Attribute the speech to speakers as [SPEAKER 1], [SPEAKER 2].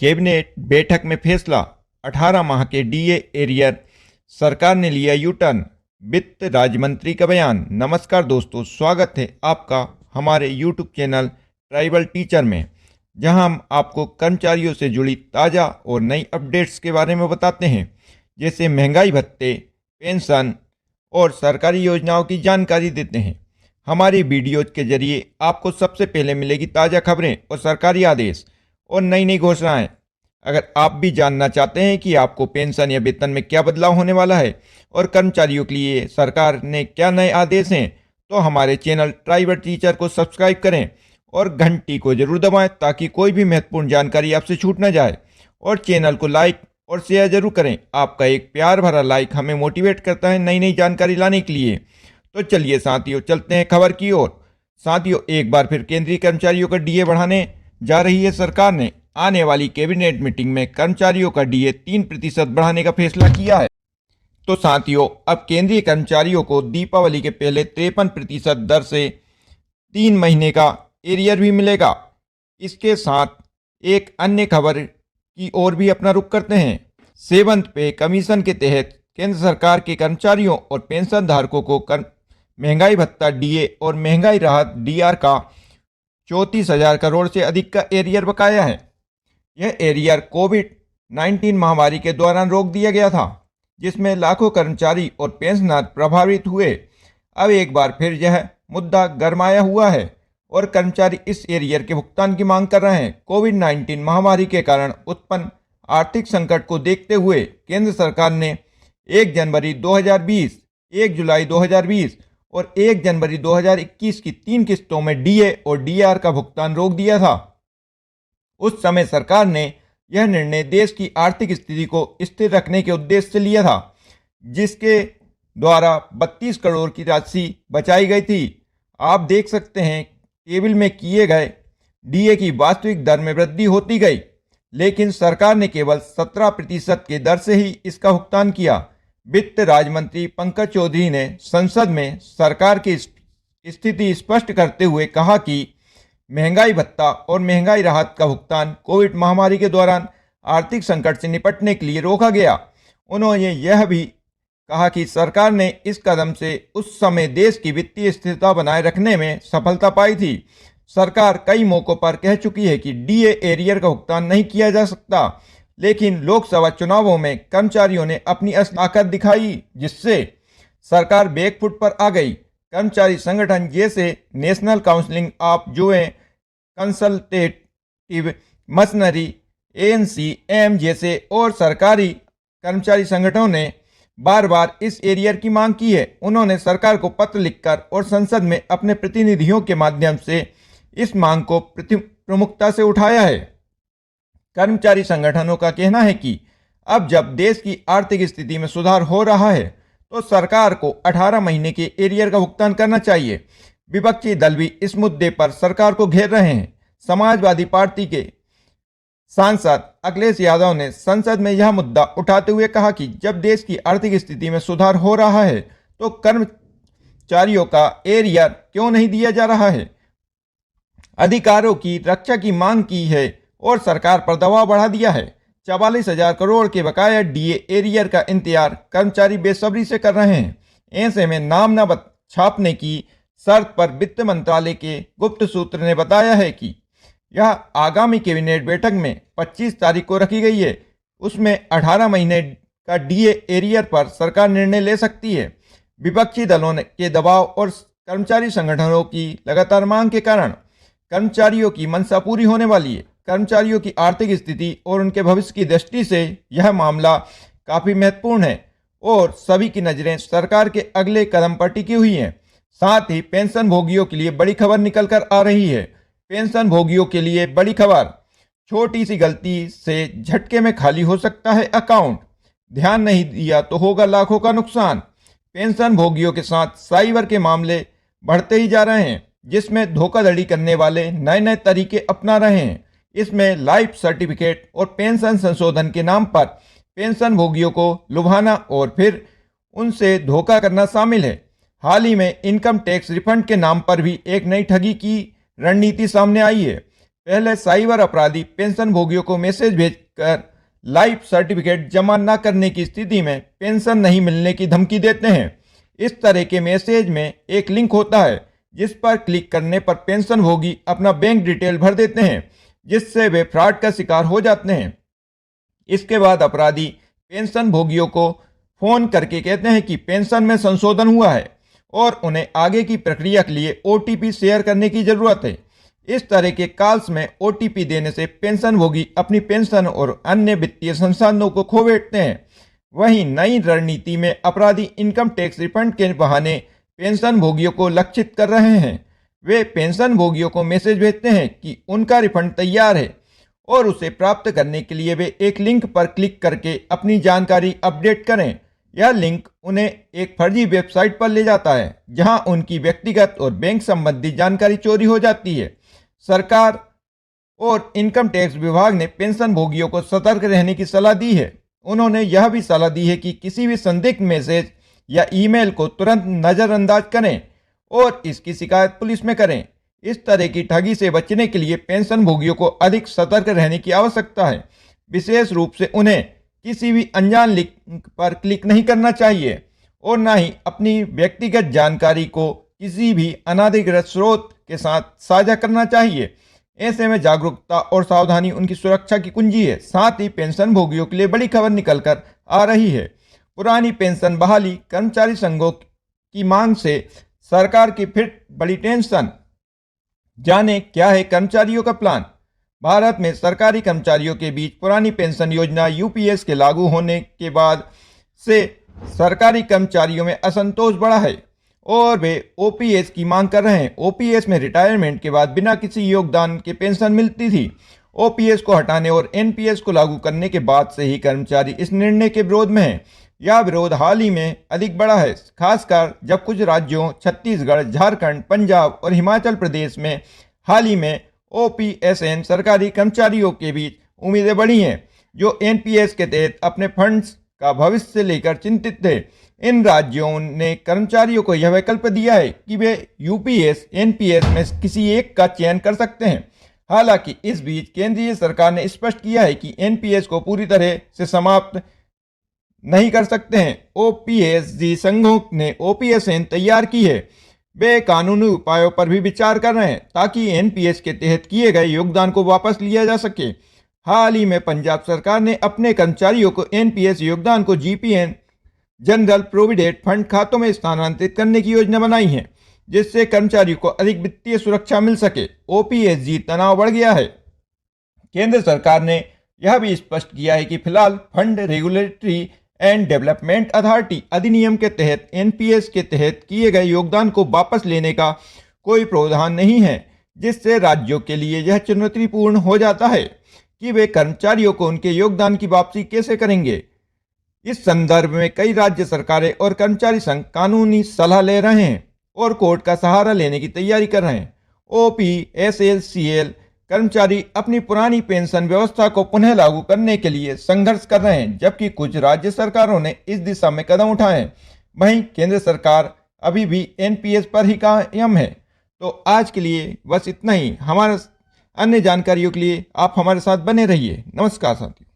[SPEAKER 1] Cabinet बैठक में फैसला, 18 माह के डीए एरियर, सरकार ने लिया यू टर्न। वित्त राज्य मंत्री का बयान। नमस्कार दोस्तों, स्वागत है आपका हमारे यूट्यूब चैनल ट्राइबल टीचर में, जहां हम आपको कर्मचारियों से जुड़ी ताज़ा और नई अपडेट्स के बारे में बताते हैं, जैसे महंगाई भत्ते, पेंशन और सरकारी योजनाओं की जानकारी देते हैं। हमारी वीडियोज के जरिए आपको सबसे पहले मिलेगी ताज़ा खबरें और सरकारी आदेश और नई नई घोषणाएं। अगर आप भी जानना चाहते हैं कि आपको पेंशन या वेतन में क्या बदलाव होने वाला है और कर्मचारियों के लिए सरकार ने क्या नए आदेश हैं, तो हमारे चैनल ट्राइबल टीचर को सब्सक्राइब करें और घंटी को जरूर दबाएं ताकि कोई भी महत्वपूर्ण जानकारी आपसे छूट न जाए। और चैनल को लाइक और शेयर जरूर करें। आपका एक प्यार भरा लाइक हमें मोटिवेट करता है नई नई जानकारी लाने के लिए। तो चलिए साथियों, चलते हैं खबर की ओर। साथियों, एक बार फिर केंद्रीय कर्मचारियों का डीए बढ़ाने जा रही है सरकार ने। आने वाली कैबिनेट मीटिंग में कर्मचारियों का डीए 3% बढ़ाने का फैसला किया है। तो साथियों, अब केंद्रीय कर्मचारियों को दीपावली के पहले 53% दर से 3 महीने का एरियर भी मिलेगा। इसके साथ एक अन्य खबर की ओर भी अपना रुख करते हैं। सेवंथ पे कमीशन के तहत केंद्र सरकार के कर्मचारियों और पेंशन धारकों को महंगाई भत्ता डीए और महंगाई राहत डीआर का 34,000 करोड़ से अधिक का एरियर बकाया है। यह एरियर कोविड-19 महामारी के दौरान रोक दिया गया था, जिसमें लाखों कर्मचारी और पेंशनर प्रभावित हुए। अब एक बार फिर यह मुद्दा गरमाया हुआ है और कर्मचारी इस एरियर के भुगतान की मांग कर रहे हैं। कोविड-19 महामारी के कारण उत्पन्न आर्थिक संकट को देखते हुए केंद्र सरकार ने 1 जनवरी 2020, 1 जुलाई 2020 और 1 जनवरी 2021 की 3 किस्तों में डीए और डीआर का भुगतान रोक दिया था। उस समय सरकार ने यह निर्णय देश की आर्थिक स्थिति को स्थिर रखने के उद्देश्य से लिया था, जिसके द्वारा 32 करोड़ की राशि बचाई गई थी। आप देख सकते हैं टेबल में किए गए डीए की वास्तविक दर में वृद्धि होती गई, लेकिन सरकार ने केवल 17% के दर से ही इसका भुगतान किया। वित्त राज्य मंत्री पंकज चौधरी ने संसद में सरकार की स्थिति स्पष्ट करते हुए कहा कि महंगाई भत्ता और महंगाई राहत का भुगतान कोविड महामारी के दौरान आर्थिक संकट से निपटने के लिए रोका गया। उन्होंने यह भी कहा कि सरकार ने इस कदम से उस समय देश की वित्तीय स्थिरता बनाए रखने में सफलता पाई थी। सरकार कई मौकों पर कह चुकी है कि डीए एरियर का भुगतान नहीं किया जा सकता, लेकिन लोकसभा चुनावों में कर्मचारियों ने अपनी असली ताकत दिखाई, जिससे सरकार बैकफुट पर आ गई। कर्मचारी संगठन जैसे national council of joint consultative machinery, ANCM जैसे और सरकारी कर्मचारी संगठनों ने बार बार इस एरियर की मांग की है। उन्होंने सरकार को पत्र लिखकर और संसद में अपने प्रतिनिधियों के माध्यम से इस मांग को प्रमुखता से उठाया है। कर्मचारी संगठनों का कहना है कि अब जब देश की आर्थिक स्थिति में सुधार हो रहा है, तो सरकार को 18 महीने के एरियर का भुगतान करना चाहिए। विपक्षी दल भी इस मुद्दे पर सरकार को घेर रहे हैं। समाजवादी पार्टी के सांसद अखिलेश यादव ने संसद में यह मुद्दा उठाते हुए कहा कि जब देश की आर्थिक स्थिति में सुधार हो रहा है, तो कर्मचारियों का एरियर क्यों नहीं दिया जा रहा है। अधिकारों की रक्षा की मांग की है और सरकार पर दबाव बढ़ा दिया है। 44,000 करोड़ के बकाया डीए एरियर का इंतजार कर्मचारी बेसब्री से कर रहे हैं। ऐसे में नाम न छापने की शर्त पर वित्त मंत्रालय के गुप्त सूत्र ने बताया है कि यह आगामी कैबिनेट बैठक में 25 तारीख को रखी गई है। उसमें 18 महीने का डीए एरियर पर सरकार निर्णय ले सकती है। विपक्षी दलों के दबाव और कर्मचारी संगठनों की लगातार मांग के कारण कर्मचारियों की मंशा पूरी होने वाली है। कर्मचारियों की आर्थिक स्थिति और उनके भविष्य की दृष्टि से यह मामला काफ़ी महत्वपूर्ण है और सभी की नज़रें सरकार के अगले कदम पर टिकी हुई हैं। साथ ही पेंशन भोगियों के लिए बड़ी खबर निकल कर आ रही है। पेंशन भोगियों के लिए बड़ी खबर, छोटी सी गलती से झटके में खाली हो सकता है अकाउंट। ध्यान नहीं दिया तो होगा लाखों का नुकसान। पेंशन भोगियों के साथ साइबर के मामले बढ़ते ही जा रहे हैं, जिसमें धोखाधड़ी करने वाले नए नए तरीके अपना रहे हैं। इसमें लाइफ सर्टिफिकेट और पेंशन संशोधन के नाम पर पेंशन भोगियों को लुभाना और फिर उनसे धोखा करना शामिल है। हाल ही में इनकम टैक्स रिफंड के नाम पर भी एक नई ठगी की रणनीति सामने आई है। पहले साइबर अपराधी पेंशन भोगियों को मैसेज भेजकर लाइफ सर्टिफिकेट जमा न करने की स्थिति में पेंशन नहीं मिलने की धमकी देते हैं। इस तरह के मैसेज में एक लिंक होता है जिस पर क्लिक करने पर पेंशन भोगी अपना बैंक डिटेल भर देते हैं, जिससे वे फ्रॉड का शिकार हो जाते हैं। इसके बाद अपराधी पेंशन भोगियों को फोन करके कहते हैं कि पेंशन में संशोधन हुआ है और उन्हें आगे की प्रक्रिया के लिए ओटीपी शेयर करने की जरूरत है। इस तरह के कॉल्स में ओटीपी देने से पेंशन भोगी अपनी पेंशन और अन्य वित्तीय संसाधनों को खो बैठते हैं। वहीं नई रणनीति में अपराधी इनकम टैक्स रिफंड के बहाने पेंशन भोगियों को लक्षित कर रहे हैं। वे पेंशन भोगियों को मैसेज भेजते हैं कि उनका रिफंड तैयार है और उसे प्राप्त करने के लिए वे एक लिंक पर क्लिक करके अपनी जानकारी अपडेट करें। यह लिंक उन्हें एक फर्जी वेबसाइट पर ले जाता है जहां उनकी व्यक्तिगत और बैंक संबंधी जानकारी चोरी हो जाती है। सरकार और इनकम टैक्स विभाग ने पेंशन भोगियों को सतर्क रहने की सलाह दी है। उन्होंने यह भी सलाह दी है कि किसी भी संदिग्ध मैसेज या ईमेल को तुरंत नज़रअंदाज करें और इसकी शिकायत पुलिस में करें। इस तरह की ठगी से बचने के लिए पेंशन भोगियों को अधिक सतर्क रहने की आवश्यकता है। विशेष रूप से उन्हें किसी भी अनजान लिंक पर क्लिक नहीं करना चाहिए और न ही अपनी व्यक्तिगत जानकारी को किसी भी अनधिकृत स्रोत के साथ साझा करना चाहिए। ऐसे में जागरूकता और सावधानी उनकी सुरक्षा की कुंजी है। साथ ही पेंशन भोगियों के लिए बड़ी खबर निकल कर आ रही है। पुरानी पेंशन बहाली, कर्मचारी संघों की मांग से सरकार की फिर बड़ी टेंशन। जाने क्या है कर्मचारियों का प्लान। भारत में सरकारी कर्मचारियों के बीच पुरानी पेंशन योजना यूपीएस के लागू होने के बाद से सरकारी कर्मचारियों में असंतोष बढ़ा है और वे ओपीएस की मांग कर रहे हैं। ओपीएस में रिटायरमेंट के बाद बिना किसी योगदान के पेंशन मिलती थी। ओपीएस को हटाने और एनपीएस को लागू करने के बाद से ही कर्मचारी इस निर्णय के विरोध में हैं। यह विरोध हाल ही में अधिक बढ़ा है, खासकर जब कुछ राज्यों छत्तीसगढ़, झारखंड, पंजाब और हिमाचल प्रदेश में हाल ही में ओपीएसएन सरकारी कर्मचारियों के बीच उम्मीदें बढ़ी हैं, जो एनपीएस के तहत अपने फंड्स का भविष्य लेकर चिंतित थे। इन राज्यों ने कर्मचारियों को यह विकल्प दिया है कि वे यूपीएस, एनपीएस में किसी एक का चयन कर सकते हैं। हालांकि इस बीच केंद्रीय सरकार ने स्पष्ट किया है कि एनपीएस को पूरी तरह से समाप्त नहीं कर सकते हैं। ओपीएसजी संघों ने ओपीएसएन तैयार की है। वे कानूनी उपायों पर भी विचार कर रहे हैं ताकि एनपीएस के तहत किए गए योगदान को वापस लिया जा सके। हाल ही में पंजाब सरकार ने अपने कर्मचारियों को एनपीएस योगदान को जीपीएन, जनरल प्रोविडेंट फंड खातों में स्थानांतरित करने की योजना बनाई है, जिससे कर्मचारियों को अधिक वित्तीय सुरक्षा मिल सके। ओपीएसजी तनाव बढ़ गया है। केंद्र सरकार ने यह भी स्पष्ट किया है कि फिलहाल fund regulatory and development authority अधिनियम के तहत एनपीएस के तहत किए गए योगदान को वापस लेने का कोई प्रावधान नहीं है, जिससे राज्यों के लिए यह चुनौतीपूर्ण हो जाता है कि वे कर्मचारियों को उनके योगदान की वापसी कैसे करेंगे। इस संदर्भ में कई राज्य सरकारें और कर्मचारी संघ कानूनी सलाह ले रहे हैं और कोर्ट का सहारा लेने की तैयारी कर रहे हैं। ओपीएसएलसीएल कर्मचारी अपनी पुरानी पेंशन व्यवस्था को पुनः लागू करने के लिए संघर्ष कर रहे हैं, जबकि कुछ राज्य सरकारों ने इस दिशा में कदम उठाए हैं। वहीं केंद्र सरकार अभी भी एनपीएस पर ही कायम है। तो आज के लिए बस इतना ही। हमारे अन्य जानकारियों के लिए आप हमारे साथ बने रहिए। नमस्कार साथियों।